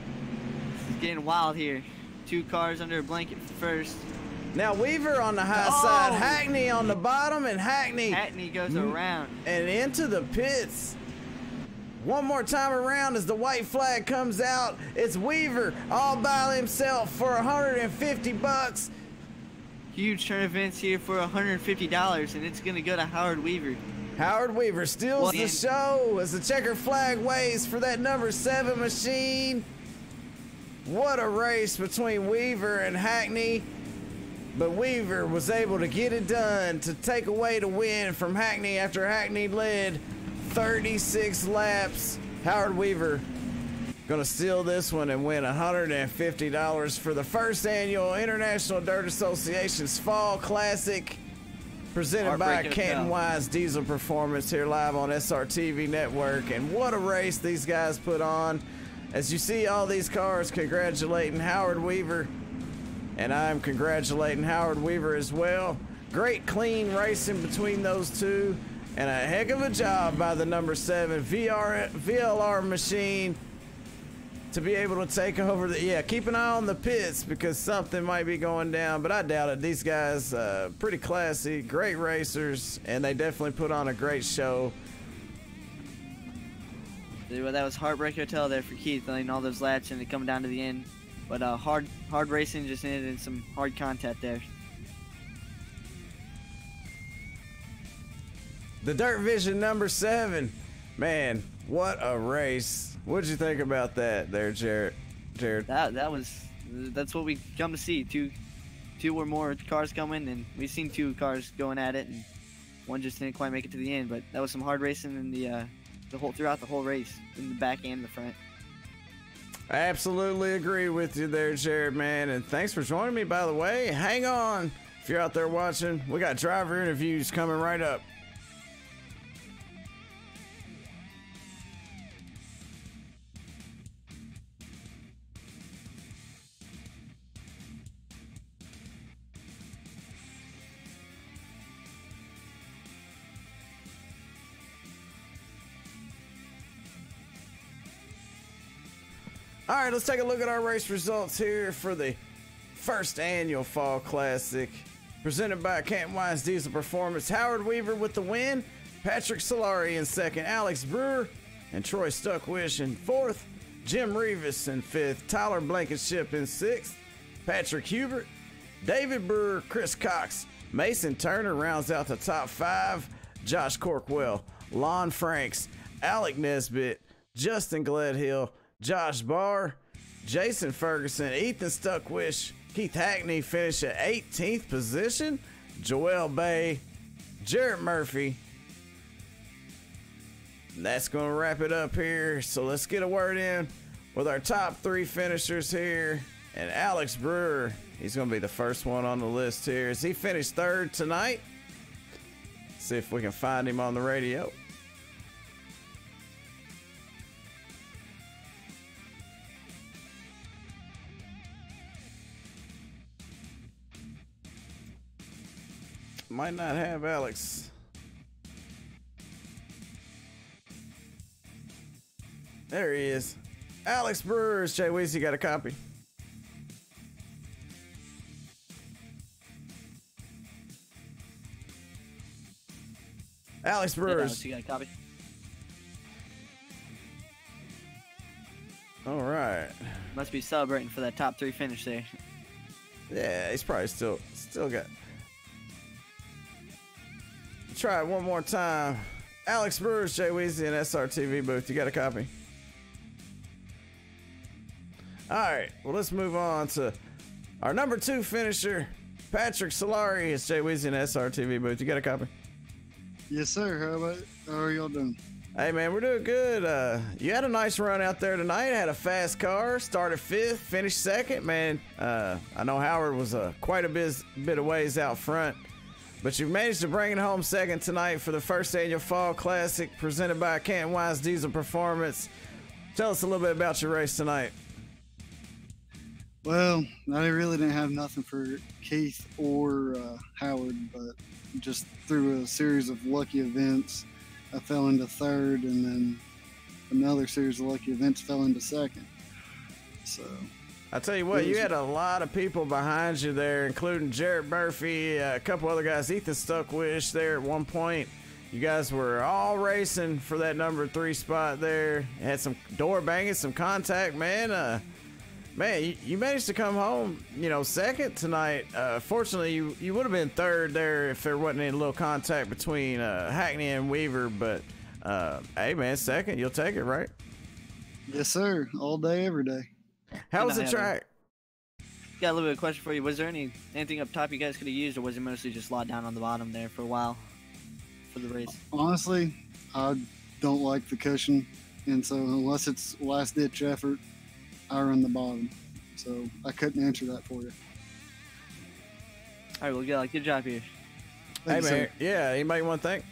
It's getting wild here. 2 cars under a blanket first. Now Weaver on the high side, Hackney on the bottom, and Hackney goes around and into the pits. One more time around as the white flag comes out. It's Weaver all by himself for $150. Huge turn events here for $150, and it's going to go to Howard Weaver. Howard Weaver steals the show as the checker flag waves for that number 7 machine. What a race between Weaver and Hackney. but Weaver was able to get it done to take away the win from Hackney after Hackney led 36 laps. Howard Weaver gonna steal this one and win $150 for the first annual International Dirt Association's Fall Classic, presented by Canton Wise Diesel Performance here live on SRTV Network. And what a race these guys put on. As you see all these cars congratulating Howard Weaver, and I'm congratulating Howard Weaver as well. Great clean racing between those two, and a heck of a job by the number 7 VLR machine to be able to take over the, keep an eye on the pits because something might be going down, but I doubt it. These guys, pretty classy, great racers, and they definitely put on a great show. Well, that was Heartbreak Hotel there for Keith, letting all those laps and coming down to the end. But hard racing just ended in some hard contact there. The Dirt Vision number 7, man, what a race. What'd you think about that there, Jared? That's what we come to see. Two or more cars coming, and we've seen 2 cars going at it, and one just didn't quite make it to the end. But that was some hard racing in throughout the whole race, in the back and the front. I absolutely agree with you there, Jared, man, and thanks for joining me, by the way. Hang on if you're out there watching. We got driver interviews coming right up. All right, let's take a look at our race results here for the first annual Fall Classic, presented by Canton Wise Diesel Performance. Howard Weaver with the win, Patrick Solari in second, Alex Brewer and Troy Stuckwish in fourth, Jim Rivas in fifth, Tyler Blankenship in sixth, Patrick Hubert, David Brewer, Chris Cox, Mason Turner rounds out the top 5, Josh Corkwell, Lon Franks, Alec Nesbitt, Justin Gledhill, Josh Barr, Jason Ferguson, Ethan Stuckwish, Keith Hackney finished at 18th position, Joel Bay, Jarrett Murphy. And that's going to wrap it up here. So let's get a word in with our top 3 finishers here. And Alex Brewer, he's going to be the first one on the list here as he finished 3rd tonight. See if we can find him on the radio. Might not have Alex. There he is. Alex Brewers. Jay Weezy got a copy. Alex Brewers. You got a copy? All right. Must be celebrating for that top 3 finish there. Yeah, he's probably still got. Try it one more time. Alex Brewers, Jay Weezy, and SRTV booth. You got a copy? All right. Well, let's move on to our number 2 finisher, Patrick Solari. It's Jay Weezy and SRTV booth. You got a copy? Yes, sir. How are y'all doing? Hey, man, we're doing good. You had a nice run out there tonight. Had a fast car. Started 5th, finished 2nd. Man, I know Howard was quite a bit of ways out front. But you managed to bring it home 2nd tonight for the first annual Fall Classic presented by Canton Wise Diesel Performance. Tell us a little bit about your race tonight. Well, I really didn't have nothing for Keith or Howard, but just through a series of lucky events, I fell into 3rd, and then another series of lucky events fell into 2nd. So I tell you what, you had a lot of people behind you there, including Jarrett Murphy, a couple other guys, Ethan Stuckwish there at one point. You guys were all racing for that number 3 spot there. Had some door banging, some contact, man. Man, you managed to come home, 2nd tonight. Fortunately, you would have been 3rd there if there wasn't any little contact between Hackney and Weaver. But, hey, man, 2nd, you'll take it, right? Yes, sir. All day, every day. How was the track? got a little bit of a question for you. Was there anything up top you guys could have used, or was it mostly just locked down on the bottom there for a while for the race? Honestly, I don't like the cushion, and so unless it's last ditch effort, I run the bottom. So I couldn't answer that for you. All right, well, good job here. Hey, man. Yeah, anybody want to thank?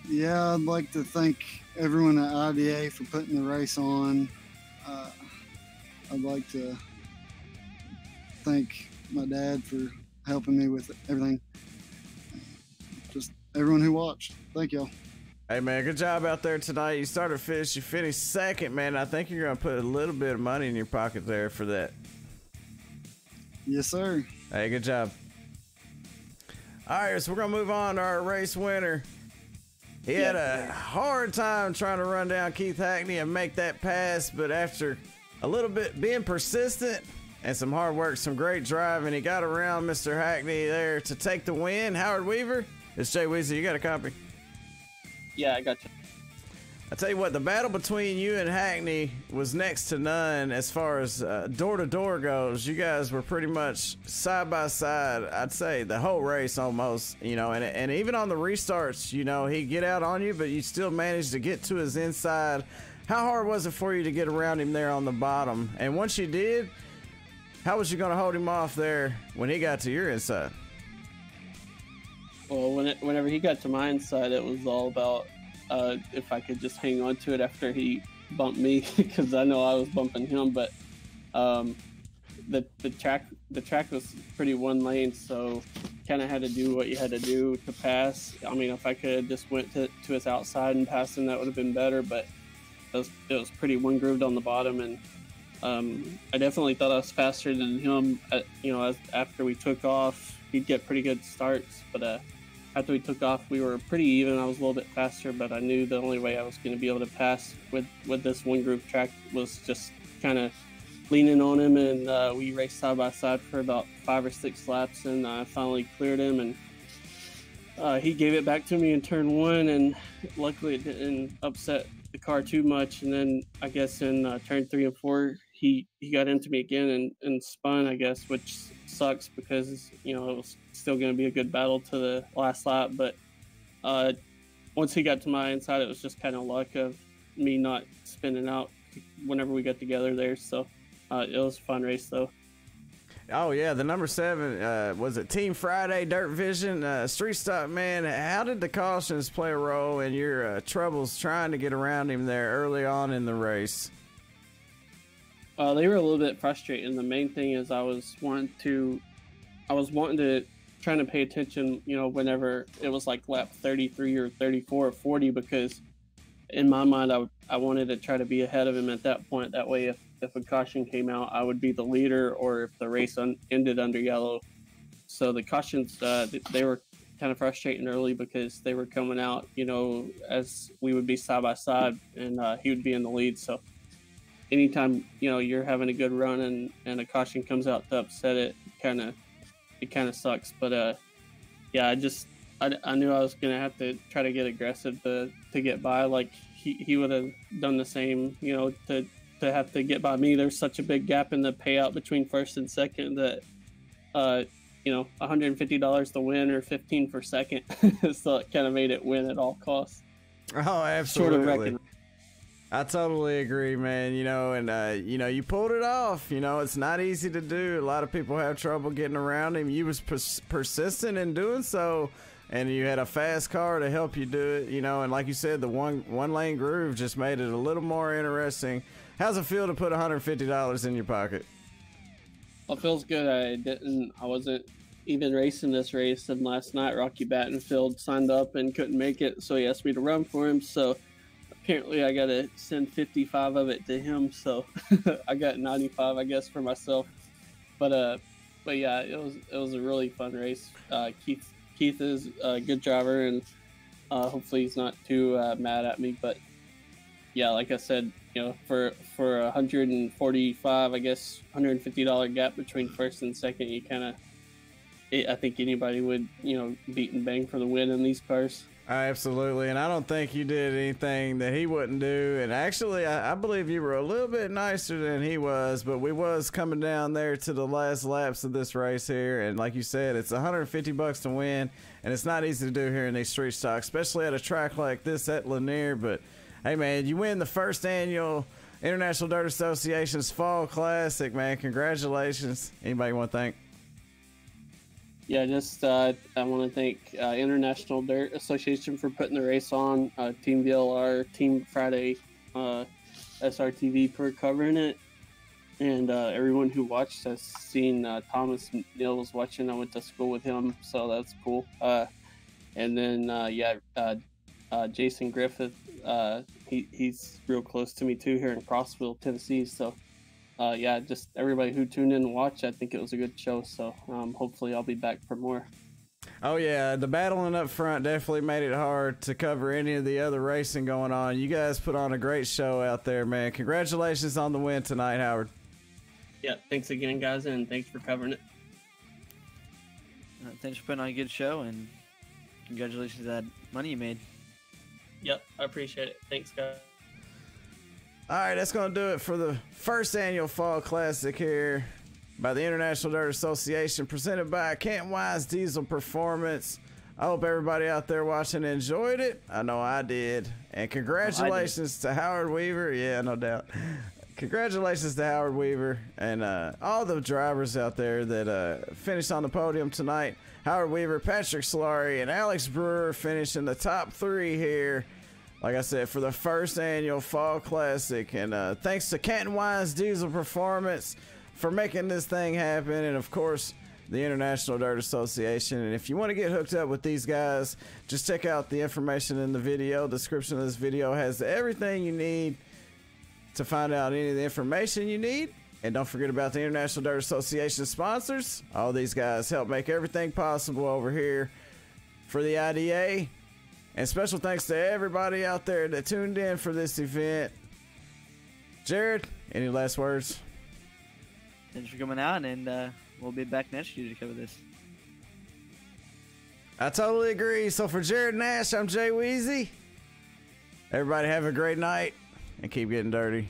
Yeah, I'd like to thank everyone at IDA for putting the race on. I'd like to thank my dad for helping me with everything. Just everyone who watched. Thank y'all. Hey, man, good job out there tonight. You started fifth, you finished second, man. I think you're going to put a little bit of money in your pocket there for that. Yes, sir. Hey, good job. All right, so we're going to move on to our race winner. He had a hard time trying to run down Keith Hackney and make that pass, but after a little bit being persistent and some hard work, some great driving, he got around Mr. Hackney there to take the win. Howard Weaver, it's Jay Weezy. You got a copy? Yeah, I got you. I tell you what, the battle between you and Hackney was next to none as far as door-to-door goes. You guys were pretty much side by side, I'd say, the whole race almost, you know, and even on the restarts, you know, he'd get out on you, but you still managed to get to his inside. How hard was it for you to get around him there on the bottom? And once you did, how was you going to hold him off there when he got to your inside? Well, whenever he got to my inside, it was all about if I could just hang on to it after he bumped me, because I know I was bumping him. But the track was pretty one lane, so kind of had to do what you had to do to pass. I mean, if I could have just went to his outside and passed him, that would have been better. But it was pretty one grooved on the bottom, and I definitely thought I was faster than him. After we took off, he'd get pretty good starts, but after we took off, we were pretty even. I was a little bit faster, but I knew the only way I was going to be able to pass with this one group track was just kind of leaning on him, and we raced side by side for about 5 or 6 laps, and I finally cleared him, and he gave it back to me in turn 1, and luckily it didn't upset the car too much. And then I guess in turn 3 and 4, he got into me again and spun, I guess, which sucks because, you know, it was still going to be a good battle to the last lap. But once he got to my inside, it was just kind of luck of me not spinning out whenever we got together there. So it was a fun race, though. Oh, yeah, the number 7, was it Team Friday, Dirt Vision, Street Stock, man? How did the cautions play a role in your troubles trying to get around him there early on in the race? They were a little bit frustrating. The main thing is I was wanting to trying to pay attention, you know, whenever it was like lap 33 or 34 or 40, because in my mind, I wanted to try to be ahead of him at that point. That way, if a caution came out, I would be the leader, or if the race ended under yellow. So the cautions, they were kind of frustrating early because they were coming out, you know, as we would be side by side, and he would be in the lead. So anytime, you know, you're having a good run and a caution comes out to upset it, it kind of sucks. But yeah, I knew I was gonna have to try to get aggressive to get by. Like he would have done the same, you know, to have to get by me. There's such a big gap in the payout between first and second that you know, $150 to win or $15 for second. So it kind of made it win at all costs. Oh, absolutely. Sort of I totally agree, man. You know, and you know, you pulled it off. You know, it's not easy to do. A lot of people have trouble getting around him. You was persistent in doing so, and you had a fast car to help you do it. You know, and like you said, the one lane groove just made it a little more interesting. How's it feel to put $150 in your pocket? Well, it feels good. I wasn't even racing this race, and last night Rocky Battenfield signed up and couldn't make it, so he asked me to run for him. So apparently I got to send 55 of it to him, so I got 95, I guess, for myself. But yeah, it was a really fun race. Keith is a good driver, and hopefully he's not too mad at me. But yeah, like I said, you know, for 145, I guess $150 gap between first and second, I think anybody would, you know, beat and bang for the win in these cars. Absolutely, and I don't think you did anything that he wouldn't do. And actually, I believe you were a little bit nicer than he was, but we was coming down there to the last laps of this race here, and like you said, it's $150 to win, and it's not easy to do here in these street stocks, especially at a track like this at Lanier. But hey, man, you win the first annual International Dirt Association's Fall Classic, man. Congratulations. Anybody want to thank? Yeah, just I want to thank International Dirt Association for putting the race on, Team VLR, Team Friday, SRTV for covering it, and everyone who watched. I've seen Thomas Neal was watching. I went to school with him, so that's cool. And then Jason Griffith, he's real close to me too here in Crossville, Tennessee. So. Yeah, just everybody who tuned in and watched, I think it was a good show, so hopefully I'll be back for more. Oh, yeah, the battling up front definitely made it hard to cover any of the other racing going on. You guys put on a great show out there, man. Congratulations on the win tonight, Howard. Yeah, thanks again, guys, and thanks for covering it. Thanks for putting on a good show, and congratulations on that money you made. Yep, I appreciate it. Thanks, guys. All right, that's going to do it for the first annual Fall Classic here by the International Dirt Association, presented by Canton Wise Diesel Performance. I hope everybody out there watching enjoyed it. I know I did. And congratulations to Howard Weaver. Yeah, no doubt. Congratulations to Howard Weaver and all the drivers out there that finished on the podium tonight. Howard Weaver, Patrick Solari, and Alex Brewer finished in the top 3 here. Like I said, for the first annual Fall Classic. And thanks to Canton Wise Diesel Performance for making this thing happen. And, of course, the International Dirt Association. And if you want to get hooked up with these guys, just check out the information in the video. The description of this video has everything you need to find out any of the information you need. And don't forget about the International Dirt Association sponsors. All these guys help make everything possible over here for the IDA. And special thanks to everybody out there that tuned in for this event. Jared, any last words? Thanks for coming out, and we'll be back next year to cover this. I totally agree. So for Jared Nash, I'm Jay Weezy. Everybody have a great night and keep getting dirty.